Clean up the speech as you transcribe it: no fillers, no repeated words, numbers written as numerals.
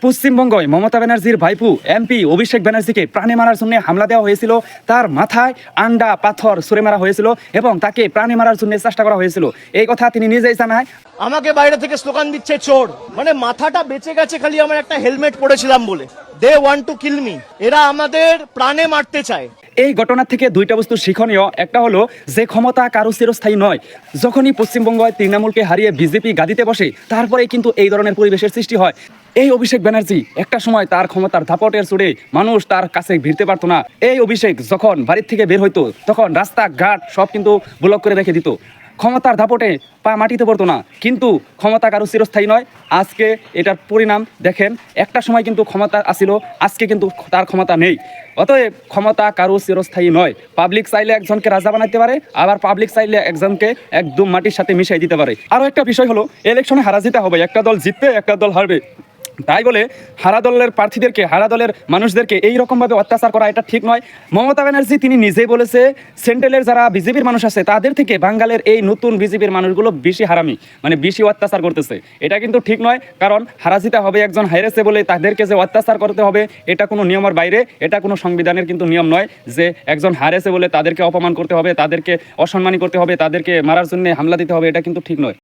পশ্চিমবঙ্গে মমতা ব্যানার্জির ভাইপু এমপি অভিষেক ব্যানার্জিকে প্রাণে মারার জন্য হামলা দেওয়া হয়েছিল। তার মাথায় আন্ডা পাথর ছুঁড়ে মারা হয়েছিল এবং তাকে প্রাণে মারার জন্য চেষ্টা করা হয়েছিল। এই কথা তিনি নিজেই জানায়। আমাকে বাইরে থেকে স্লোগান দিচ্ছে চোর, মানে মাথাটা বেঁচে গেছে খালি আমার একটা হেলমেট পরেছিলাম বলে। They want to kill me, এরা আমাদের প্রাণে মারতে চায়। এই ঘটনা থেকে দুইটা বস্তু শিক্ষণীয়। একটা হলো যে ক্ষমতা কারো চিরস্থায়ী নয়। যখনই পশ্চিমবঙ্গ তৃণমূলকে হারিয়ে বিজেপি গাদিতে বসে, তারপরে কিন্তু এই ধরনের পরিবেশের সৃষ্টি হয়। এই অভিষেক ব্যানার্জি একটা সময় তার ক্ষমতার দাপটের চড়ে মানুষ তার কাছে ভিড়তে পারতো না। এই অভিষেক যখন বাড়ির থেকে বের হইতো তখন রাস্তাঘাট সব কিন্তু ব্লক করে রেখে দিত। ক্ষমতার দাপটে পা মাটিতে পড়তো না। কিন্তু ক্ষমতা কারো চিরস্থায়ী নয়। আজকে এটার পরিণাম দেখেন। একটা সময় কিন্তু ক্ষমতা আসিল, আজকে কিন্তু তার ক্ষমতা নেই। অতএব ক্ষমতা কারো চিরস্থায়ী নয়। পাবলিক চাইলে একজনকে রাজা বানাইতে পারে, আবার পাবলিক চাইলে একজনকে একদম মাটির সাথে মিশাই দিতে পারে। আরও একটা বিষয় হলো, ইলেকশনে হারা জিতে হবে, একটা দল জিতবে একটা দল হারবে। তাই বলে হারা দলের প্রার্থীদেরকে, হারা দলের মানুষদেরকে এই রকমভাবে অত্যাচার করা এটা ঠিক নয়। মমতা ব্যানার্জি তিনি নিজেই বলেছে, সেন্ট্রালের যারা বিজেপির মানুষ আছে তাদের থেকে বাঙালের এই নতুন বিজেপির মানুষগুলো বেশি হারামি, মানে বেশি অত্যাচার করতেছে। এটা কিন্তু ঠিক নয়। কারণ হারাজিতা হবে একজন হাইরেছে বলে তাদেরকে যে অত্যাচার করতে হবে এটা কোনো নিয়মের বাইরে, এটা কোনো সংবিধানের কিন্তু নিয়ম নয় যে একজন হারেছে বলে তাদেরকে অপমান করতে হবে, তাদেরকে অসম্মানী করতে হবে, তাদেরকে মারার জন্য হামলা দিতে হবে। এটা কিন্তু ঠিক নয়।